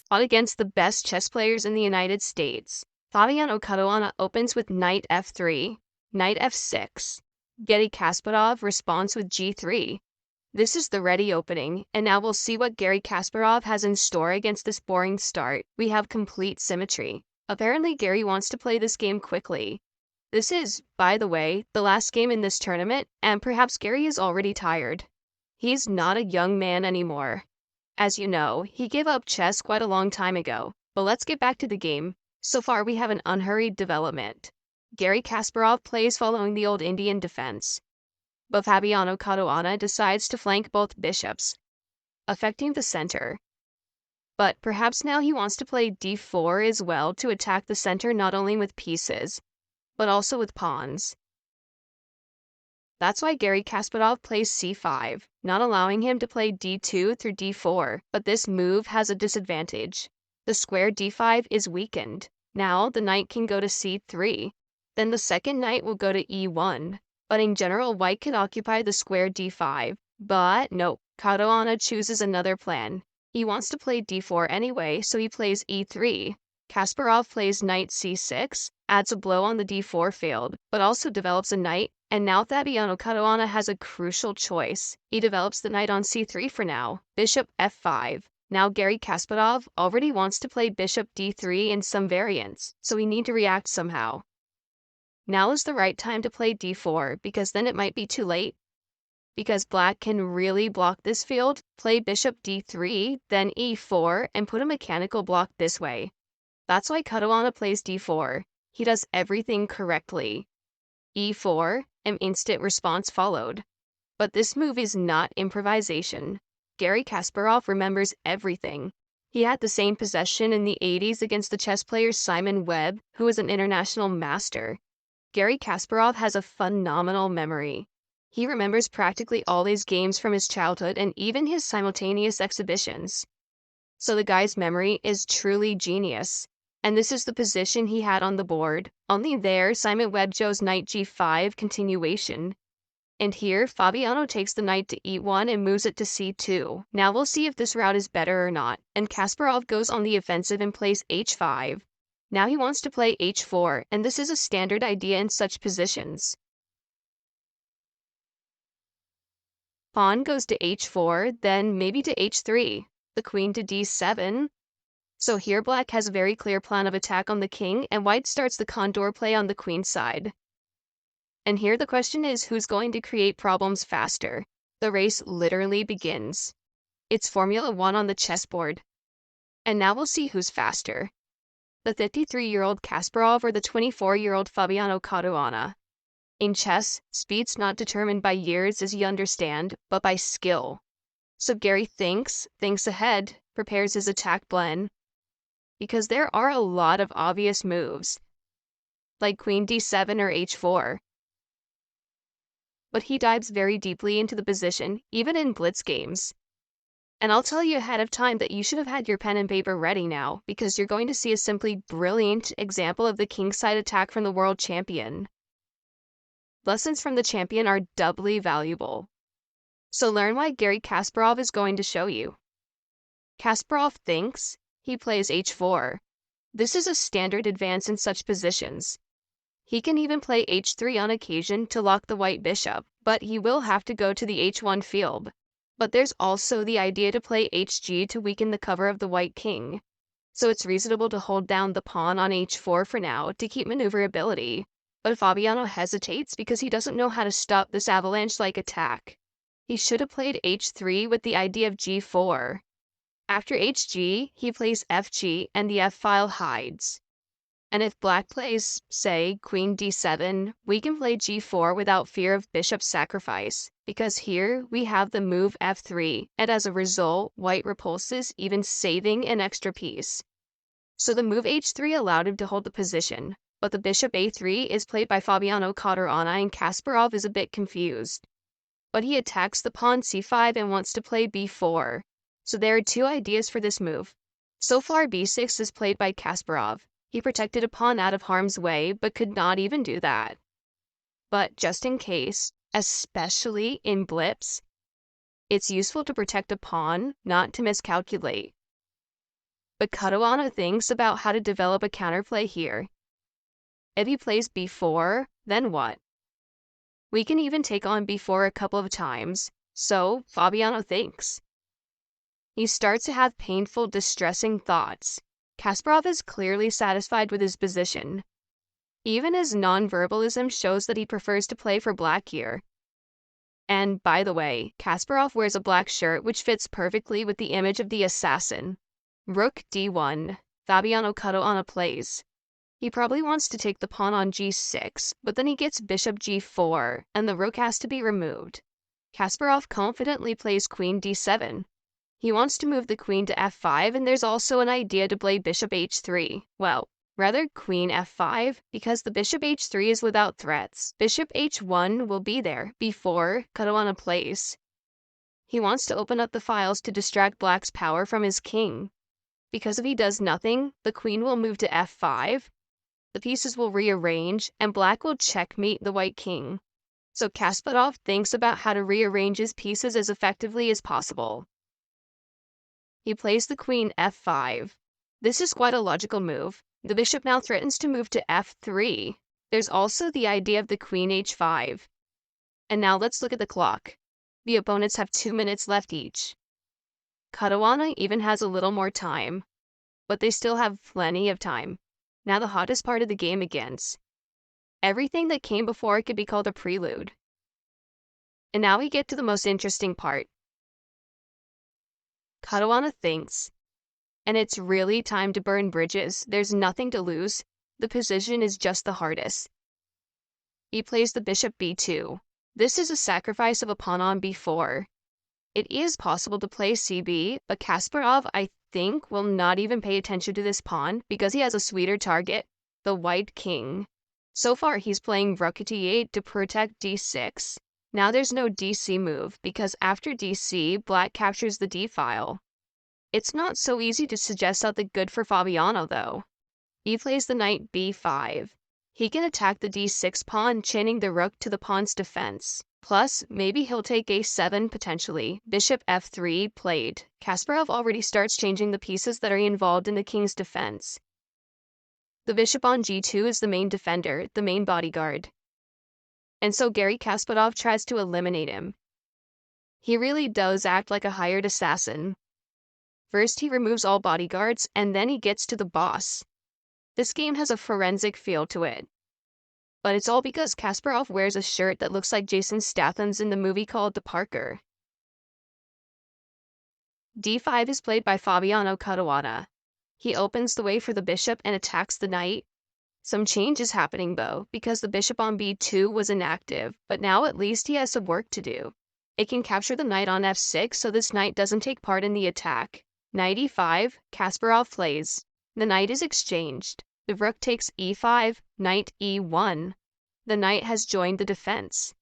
fought against the best chess players in the United States. Fabiano Caruana opens with knight f3, knight f6. Garry Kasparov responds with g3. This is the ready opening, and now we'll see what Garry Kasparov has in store against this boring start. We have complete symmetry. Apparently, Garry wants to play this game quickly. This is, by the way, the last game in this tournament, and perhaps Garry is already tired. He's not a young man anymore. As you know, he gave up chess quite a long time ago. But let's get back to the game. So far, we have an unhurried development. Garry Kasparov plays following the old Indian defense, but Fabiano Caruana decides to flank both bishops, affecting the center. But perhaps now he wants to play d4 as well to attack the center not only with pieces, but also with pawns. That's why Garry Kasparov plays c5, not allowing him to play d2 through d4, but this move has a disadvantage. The square d5 is weakened. Now the knight can go to c3, then the second knight will go to e1, but in general white can occupy the square d5, but no, Caruana chooses another plan. He wants to play d4 anyway, so he plays e3. Kasparov plays knight c6, adds a blow on the d4 field, but also develops a knight, and now Fabiano Caruana has a crucial choice. He develops the knight on c3 for now, bishop f5. Now Garry Kasparov already wants to play bishop d3 in some variants, so we need to react somehow. Now is the right time to play d4, because then it might be too late. Because black can really block this field, play bishop d3, then e4, and put a mechanical block this way. That's why Caruana plays d4. He does everything correctly. e4, an instant response followed. But this move is not improvisation. Garry Kasparov remembers everything. He had the same possession in the 80s against the chess player Simon Webb, who is an international master. Garry Kasparov has a phenomenal memory. He remembers practically all his games from his childhood and even his simultaneous exhibitions. So the guy's memory is truly genius. And this is the position he had on the board. Only there, Simon Webb chose knight g5 continuation. And here, Fabiano takes the knight to e1 and moves it to c2. Now we'll see if this route is better or not. And Kasparov goes on the offensive and plays h5. Now he wants to play h4, and this is a standard idea in such positions. Pawn goes to h4, then maybe to h3. The queen to d7. So here black has a very clear plan of attack on the king, and white starts the condor play on the queen side. And here the question is who's going to create problems faster. The race literally begins. It's Formula 1 on the chessboard. And now we'll see who's faster. The 53-year-old Kasparov or the 24-year-old Fabiano Caruana. In chess, speed's not determined by years as you understand, but by skill. So Garry thinks ahead, prepares his attack plan. Because there are a lot of obvious moves, like queen d7 or h4. But he dives very deeply into the position, even in blitz games. And I'll tell you ahead of time that you should have had your pen and paper ready now, because you're going to see a simply brilliant example of the kingside attack from the world champion. Lessons from the champion are doubly valuable. So learn why Garry Kasparov is going to show you. Kasparov thinks, he plays h4. This is a standard advance in such positions. He can even play h3 on occasion to lock the white bishop, but he will have to go to the h1 field. But there's also the idea to play hg to weaken the cover of the white king. So it's reasonable to hold down the pawn on h4 for now to keep maneuverability. But Fabiano hesitates because he doesn't know how to stop this avalanche-like attack. He should have played h3 with the idea of g4. After hg, he plays fg and the f-file hides. And if black plays, say, queen d7, we can play g4 without fear of bishop sacrifice, because here we have the move f3, and as a result, white repulses, even saving an extra piece. So the move h3 allowed him to hold the position, but the bishop a3 is played by Fabiano Caruana and Kasparov is a bit confused. But he attacks the pawn c5 and wants to play b4. So there are two ideas for this move. So far b6 is played by Kasparov. He protected a pawn out of harm's way, but could not even do that. But just in case, especially in blips, it's useful to protect a pawn, not to miscalculate. But Caruana thinks about how to develop a counterplay here. If he plays b4, then what? We can even take on b4 a couple of times, so Fabiano thinks. He starts to have painful, distressing thoughts. Kasparov is clearly satisfied with his position. Even his non-verbalism shows that he prefers to play for black here. And, by the way, Kasparov wears a black shirt which fits perfectly with the image of the assassin. Rook d1. Fabiano Caruana plays. He probably wants to take the pawn on g6, but then he gets bishop g4, and the rook has to be removed. Kasparov confidently plays queen d7. He wants to move the queen to f5, and there's also an idea to play bishop h3. Well, rather queen f5, because the bishop h3 is without threats. Bishop h1 will be there before Caruana plays. He wants to open up the files to distract black's power from his king. Because if he does nothing, the queen will move to f5, the pieces will rearrange, and black will checkmate the white king. So Kasparov thinks about how to rearrange his pieces as effectively as possible. He plays the queen f5. This is quite a logical move. The bishop now threatens to move to f3. There's also the idea of the queen h5. And now let's look at the clock. The opponents have 2 minutes left each. Caruana even has a little more time, but they still have plenty of time. Now the hottest part of the game begins. Everything that came before could be called a prelude. And now we get to the most interesting part. Caruana thinks, and it's really time to burn bridges. There's nothing to lose. The position is just the hardest. He plays the bishop b2. This is a sacrifice of a pawn on b4. It is possible to play cb, but Kasparov, I think, will not even pay attention to this pawn because he has a sweeter target, the white king. So far, he's playing rook d8 to protect d6. Now there's no dc move because after dc, black captures the d file. It's not so easy to suggest something good for Fabiano, though. He plays the knight b5. He can attack the d6 pawn, chaining the rook to the pawn's defense. Plus, maybe he'll take a7 potentially. Bishop f3 played. Kasparov already starts changing the pieces that are involved in the king's defense. The bishop on g2 is the main defender, the main bodyguard. And so Garry Kasparov tries to eliminate him. He really does act like a hired assassin. First he removes all bodyguards, and then he gets to the boss. This game has a forensic feel to it. But it's all because Kasparov wears a shirt that looks like Jason Statham's in the movie called The Parker. d5 is played by Fabiano Caruana. He opens the way for the bishop and attacks the knight. Some change is happening though, because the bishop on b2 was inactive, but now at least he has some work to do. It can capture the knight on f6, so this knight doesn't take part in the attack. Knight e5, Kasparov plays. The knight is exchanged. The rook takes e5, knight e1. The knight has joined the defense.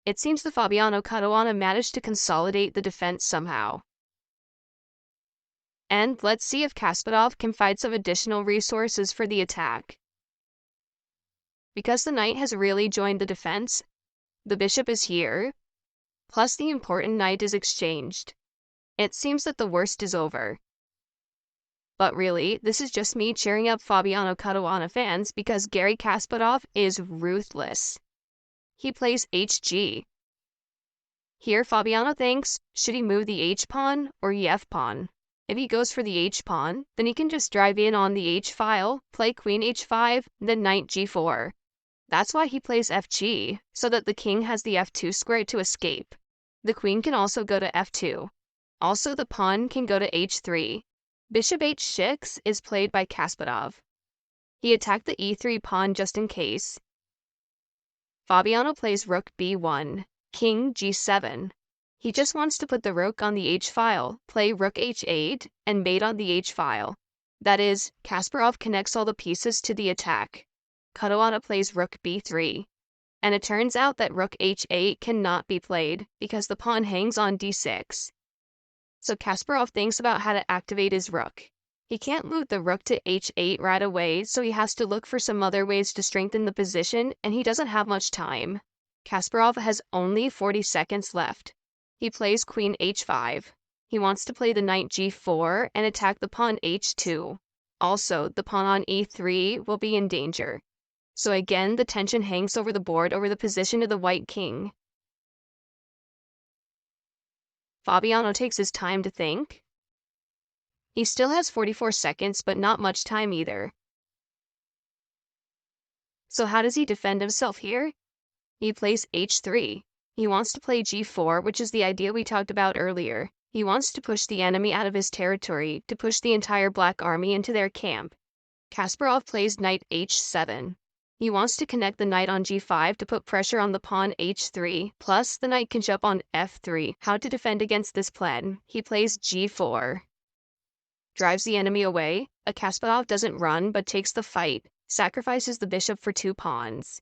It seems the Fabiano Caruana managed to consolidate the defense somehow. And let's see if Kasparov can find some additional resources for the attack. Because the knight has really joined the defense, the bishop is here, plus the important knight is exchanged. It seems that the worst is over. But really, this is just me cheering up Fabiano Caruana fans because Garry Kasparov is ruthless. He plays hg. Here Fabiano thinks, should he move the h-pawn or f-pawn? If he goes for the h-pawn, then he can just drive in on the h-file, play queen h5, then knight g4. That's why he plays fg, so that the king has the f2 square to escape. The queen can also go to f2. Also, the pawn can go to h3. Bishop h6 is played by Kasparov. He attacked the e3 pawn just in case. Fabiano plays rook b1, king g7. He just wants to put the rook on the h-file, play rook h8, and mate on the h-file. That is, Kasparov connects all the pieces to the attack. Caruana plays rook b3. And it turns out that rook h8 cannot be played because the pawn hangs on d6. So Kasparov thinks about how to activate his rook. He can't move the rook to h8 right away, so he has to look for some other ways to strengthen the position, and he doesn't have much time. Kasparov has only 40 seconds left. He plays queen h5. He wants to play the knight g4 and attack the pawn h2. Also, the pawn on e3 will be in danger. So again, the tension hangs over the board over the position of the white king. Fabiano takes his time to think. He still has 44 seconds, but not much time either. So how does he defend himself here? He plays h3. He wants to play g4, which is the idea we talked about earlier. He wants to push the enemy out of his territory, to push the entire black army into their camp. Kasparov plays knight h7. He wants to connect the knight on g5 to put pressure on the pawn h3, plus the knight can jump on f3. How to defend against this plan? He plays g4. Drives the enemy away. Kasparov doesn't run, but takes the fight, sacrifices the bishop for 2 pawns.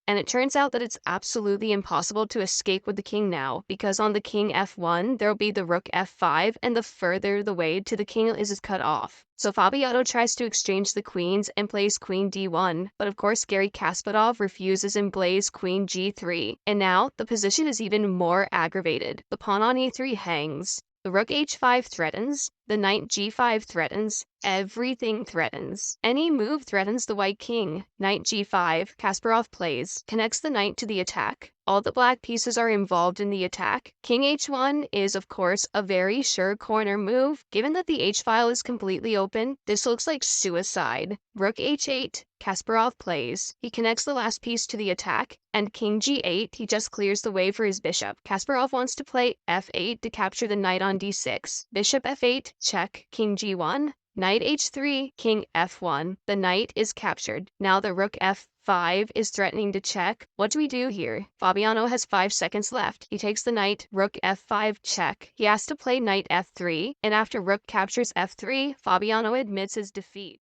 And it turns out that it's absolutely impossible to escape with the king now, because on the king f1, there'll be the rook f5, and the further the way to the king is cut off. So Fabiano tries to exchange the queens and plays queen d1, but of course Garry Kasparov refuses and plays queen g3. And now, the position is even more aggravated. The pawn on e3 hangs. The rook h5 threatens, the knight g5 threatens, everything threatens. Any move threatens the white king. Knight g5, Kasparov plays, connects the knight to the attack. All the black pieces are involved in the attack. King h1 is, of course, a very sure corner move. Given that the h-file is completely open, this looks like suicide. Rook h8, Kasparov plays. He connects the last piece to the attack, and king g8, he just clears the way for his bishop. Kasparov wants to play f8 to capture the knight on d6. Bishop f8, check, king g1. Knight h3, king f1. The knight is captured. Now the rook f5 is threatening to check. What do we do here? Fabiano has 5 seconds left. He takes the knight, rook f5 check. He has to play knight f3, and after rook captures f3, Fabiano admits his defeat.